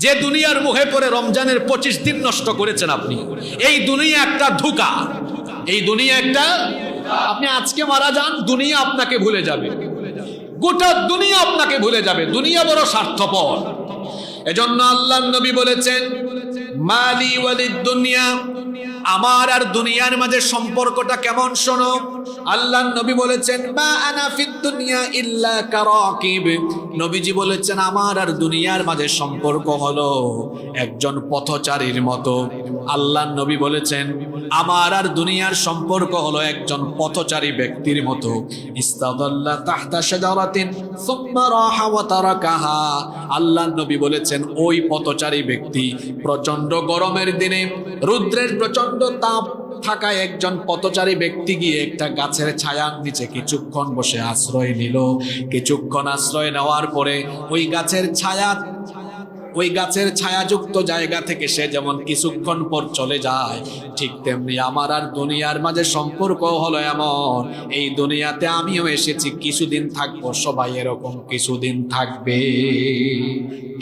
যে দুনিয়ার মুখে পড়ে রমজানের 25 দিন নষ্ট করেছেন আপনি। এই দুনিয়া একটা ধোঁকা, এই দুনিয়া একটা, আপনি আজকে মারা যান, দুনিয়া আপনাকে ভুলে যাবে, গোটা দুনিয়া আপনাকে ভুলে যাবে। দুনিয়া বড় স্বার্থপর। এজন্য আল্লাহর নবী বলেছেন, মালি ওয়ালিদ দুনিয়া, আমার আর দুনিয়ার মাঝে সম্পর্কটা কেমন শোনো। আল্লাহর নবী বলেছেন, মা আনা ফিদ দুনিয়া ইল্লা কারাকিব। নবীজি বলেছেন, আমার আর দুনিয়ার মাঝে সম্পর্ক হলো একজন পথচারীর মতো। আল্লাহর নবী বলেছেন, আমার আর দুনিয়ার সম্পর্ক হলো একজন পথচারী ব্যক্তির মতো। ইস্তাদাল্লা তাহতা শাজারাতিন সুম্মা রাহা ওয়া তারাকাহা। আল্লাহর নবী বলেছেন, ওই পথচারী ব্যক্তি প্রচন্ড গরমের দিনে, রৌদ্রের প্রচন্ড তাপ থাকায় একজন পথচারী ব্যক্তি গিয়ে একটা গাছের ছায়ার নিচে কিছুক্ষণ বসে আশ্রয় নিল। কিছুক্ষণ আশ্রয় নেওয়ার পরে ওই গাছের ছায়াযুক্ত জায়গা থেকে সে যেমন কিছুক্ষণ পর চলে যায়, ঠিক তেমনি আমার আর দুনিয়ার মাঝে সম্পর্ক হলো এমন, এই দুনিয়াতে আমিও এসেছি, কিছুদিন থাকবো, সবাই এরকম কিছুদিন থাকবে।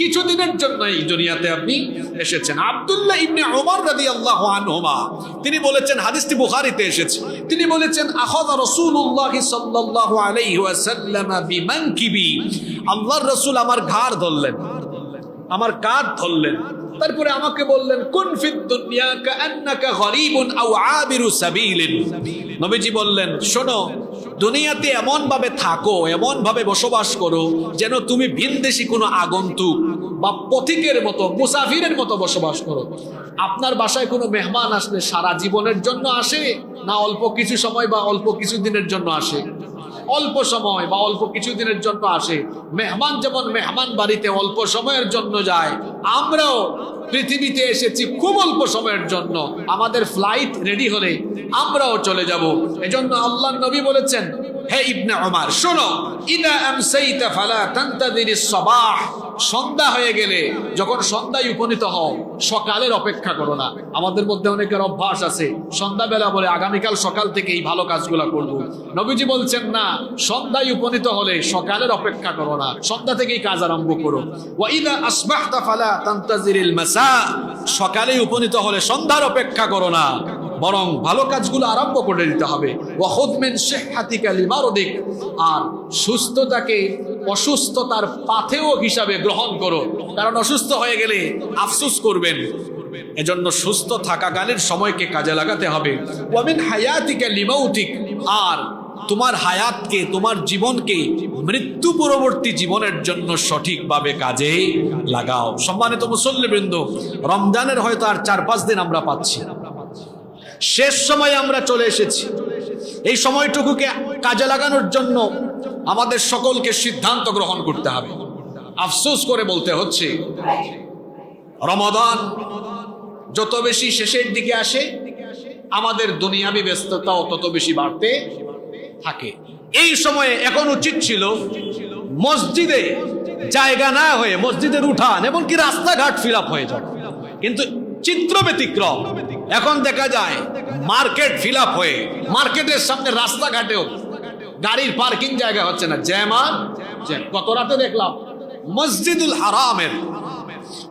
কিছুদিনের জন্য এই দুনিয়াতে আপনি এসেছেন। আব্দুল্লাহ ইবনে ওমর রাদিয়াল্লাহু আনহুমা তিনি বলেছেন, হাদিসটি বুখারীতে এসেছে, তিনি বলেছেন, আখাযা রাসূলুল্লাহ সাল্লাল্লাহু আলাইহি ওয়াসাল্লাম বিমানকিবি। আল্লাহর রাসূল আমার ঘাড় ধরলেন, আমার কাঁধ ধরলেন, তারপরে আমাকে বললেন, কুন ফিদ দুনিয়া কাআন্নাকা গরীবুন আও আবিরু সাবিলিন। নবীজি বললেন, শোনো, দুনিয়াতে এমন ভাবে থাকো, এমন ভাবে বসবাস করো যেন তুমি ভিনদেশী কোনো আগন্তুক বা পথিকের মতো, মুসাফিরের মতো বসবাস করো। আপনার বাসায় কোনো মেহমান আসলে সারা জীবনের জন্য আসে, না অল্প কিছু সময় বা অল্প কিছু দিনের জন্য আসে? অল্প সময় বা অল্প কিছুদিনের জন্য আসে। মেহমান যেমন মেহমান বাড়িতে অল্প সময়ের জন্য যায়, আমরাও পৃথিবীতে এসেছি খুব অল্প সময়ের জন্য। আমাদের ফ্লাইট রেডি হলে আমরাও চলে যাব। এজন্য আল্লাহর নবী বলেছেন, হে ইবনে ওমর, শোনো, ইদা আমসাইতা ফালা তানতাযিরিস সাবাহ। সন্ধ্যা হয়ে গেলে, যখন সন্ধ্যায় উপনীত হও, সকালের অপেক্ষা করো না। আমাদের মধ্যে অনেকের অভ্যাস আছে, সন্ধ্যাবেলা বলে আগামীকাল সকাল থেকে এই ভালো কাজগুলো করবো। নবীজি বলছেন, না, সন্ধ্যায় উপনীত হলে সকালের অপেক্ষা করো না, সন্ধ্যা থেকেই কাজ আরম্ভ করো। ওয়া ইদা আসবাহতা ফালা তানতাযিরিল মাসা। সকালে উপনীত হলে সন্ধ্যার অপেক্ষা করো না, বরং ভালো কাজগুলো আরম্ভ করে দিতে হবে। ওয়া খুয মিন সিহহাতিকা লিমারদিক। আর সুস্থতাকে অসুস্থতার পাথেয় হিসাবে গ্রহণ করো, কারণ অসুস্থ হয়ে গেলে আফসোস করবেন। এজন্য সুস্থ থাকাকালীন সময়কে কাজে লাগাতে হবে। ওয়া মিন হায়াতিকা লিমাউতিক। আর তোমার হায়াতকে, তোমার জীবনকে মৃত্যু পরবর্তী জীবনের জন্য সঠিকভাবে কাজে লাগাও। সম্মানিত মুসল্লিবৃন্দ, রমজানের হয়তো আর 4-5 দিন আমরা পাচ্ছি, শেষ সময়ে আমরা চলে এসেছি। এই সময়টুকুকে কাজে লাগানোর জন্য আমাদের সকলকে সিদ্ধান্ত গ্রহণ করতে হবে। আফসোস করে বলতে হচ্ছে, রমাদান যত বেশি শেষের দিকে আসে, আমাদের দুনিয়াবি ব্যস্ততাও তত বেশি বাড়তে থাকে। এই সময়ে এখন উচিত ছিল মসজিদে জায়গা না হয়ে মসজিদের উঠান এমনকি রাস্তাঘাট ফিল আপ হয়ে যায়, কিন্তু চিত্র ব্যতিক্রম। এখন দেখা যায় মার্কেট ফিল আপ হয়ে, মার্কেটের সামনে রাস্তাঘাটেও গাড়ির পার্কিং জায়গা হচ্ছে না, জ্যাম আর জ্যাম। গত রাতে দেখলাম মসজিদুল হারামের,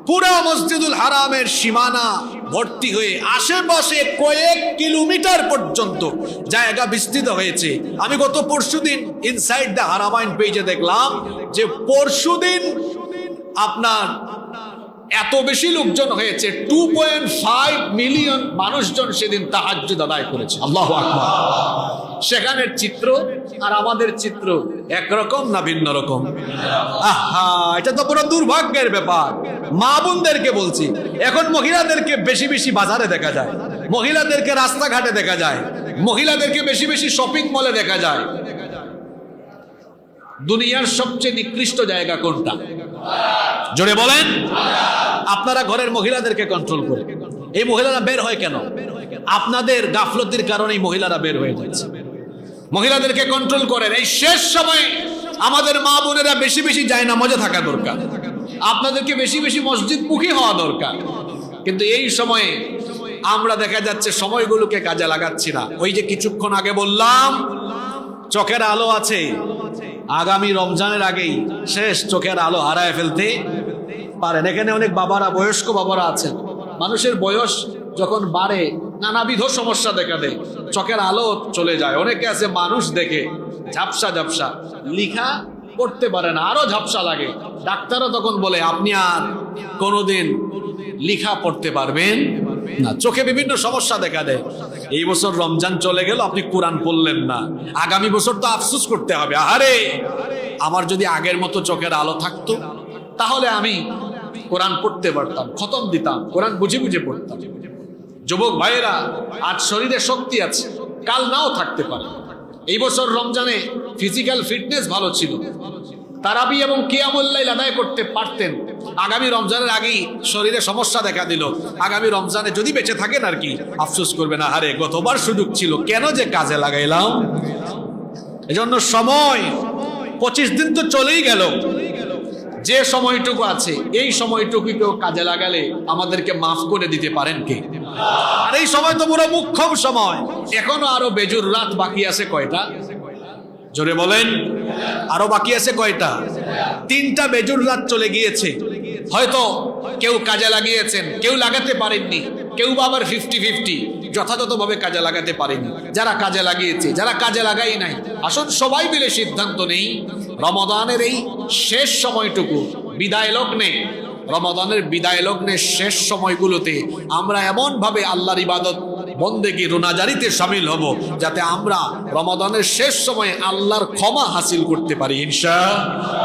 পুরা মসজিদুল হারামের সীমানা ভর্তি হয়ে আশেপাশে কয়েক কিলোমিটার পর্যন্ত জায়গা বিস্তৃত হয়েছে। আমি গত পরশুদিন ইনসাইড দ্য হারামাইন পেজে দেখলাম যে পরশুদিন আপনার এত বেশি লোকজন হয়েছে, 2.5 মিলিয়ন মানুষজন সেদিন তাহাজ্জুদ আদায় করেছে। আল্লাহু আকবার। সেখানের চিত্র আর আমাদের চিত্র একরকম না ভিন্ন রকম? আহা, এটা তো পুরো দুর্ভাগ্যের ব্যাপার। মা বোনদেরকে বলছি, এখন মহিলাদেরকে বেশি বেশি বাজারে দেখা যায়, মহিলাদেরকে রাস্তাঘাটে দেখা যায়, মহিলাদেরকে বেশি বেশি শপিং মলে দেখা যায়। দুনিয়ার সবচেয়ে নিকৃষ্ট জায়গা কোনটা? জোরে বলেন। আপনারা ঘরের মহিলাদেরকে কন্ট্রোল করে, এই মহিলারা বের হয় কেন? আপনাদের গাফলতির কারণে মহিলারা বের হয়ে যাচ্ছে। মহিলাদেরকে কন্ট্রোল করেন। এই শেষ সময়ে আমাদের মা বোনেরা বেশি বেশি যায় না, মজা থাকা দরকার। আপনাদেরকে বেশি বেশি মসজিদমুখী হওয়া দরকার। কিন্তু এই সময়ে আমরা দেখা যাচ্ছে সময়গুলোকে কাজে লাগাচ্ছি না। ওই যে কিছুক্ষণ আগে বললাম, চোখের আলো আছে, আগামী রমজানের আগেই শেষ, চোখের আলো হারায় ফেলতে পারেন। এখানে অনেক বাবারা, বয়স্ক বাবারা আছেন। মানুষের বয়স যখন বাড়ে নানাবিধ সমস্যা দেখা দেয়, চোখের আলো চলে যায়। অনেকে আছে মানুষ দেখে ঝাপসা ঝাপসা, লিখা পড়তে পারে না, আরো ঝাপসা লাগে। ডাক্তারও তখন বলে আপনি আর কোনোদিন লিখা পড়তে পারবেন না, চোখে বিভিন্ন সমস্যা দেখা দেয়। এই বছর রমজান চলে গেল, আপনি কোরআন পড়লেন না, আগামী বছর তো আফসোস করতে হবে, আরে আমার যদি আগের মতো চোখের আলো থাকতো তাহলে আমি কোরআন পড়তে পারতাম, খতম দিতাম, কোরআন বুঝে বুঝে পড়তাম। যুবক ভাইয়েরা, আজ শরীরে শক্তি আছে, কাল নাও থাকতে পারে। এই বছর রমজানে ফিজিক্যাল ফিটনেস ভালো ছিল, তারাবি এবং কিয়ামুল লাইল আদায় করতে পারতেন। আগামী রমজানের আগেই শরীরে সমস্যা দেখা দিল, আগামী রমজানে যদি বেঁচে থাকেন আর কি আফসোস করবে না, আরে গতবার সুযোগ ছিল, কেন যে কাজে লাগাইলাম। এজন্য সময় 25 দিন তো চলেই গেল, যে সময়টুকু আছে এই সময়টুকুকেও কাজে লাগালে আমাদেরকে মাফ করে দিতে পারেন কে? আর এই সময় তো পুরো মুখ্যম সময়, এখনো আরো বেজুর রাত বাকি আছে কয়টা? জোরে বলেন, আরো বাকি আছে কয়টা? 3টা বেজুর রাত চলে গিয়েছে। হয়তো কেউ কাজে লাগিয়েছেন, কেউ লাগাতে পারেননি, কেউ বা আবার 50-50 যথাযথভাবে কাজে লাগাতে পারেনি। যারা কাজে লাগিয়েছে, যারা কাজে লাগাই নাই, আসুন সবাই মিলে সিদ্ধান্ত নেই রমাদানের এই শেষ সময়টুকু, বিদায় লগ্নে, রমাদানের বিদায় লগ্নের শেষ সময়গুলোতে আমরা এমন ভাবে আল্লাহর ইবাদত বন্দেগী রোনাজারিতে শামিল হব যাতে আমরা রমাদানের শেষ সময়ে আল্লাহর ক্ষমা হাসিল করতে পারি ইনশাআল্লাহ।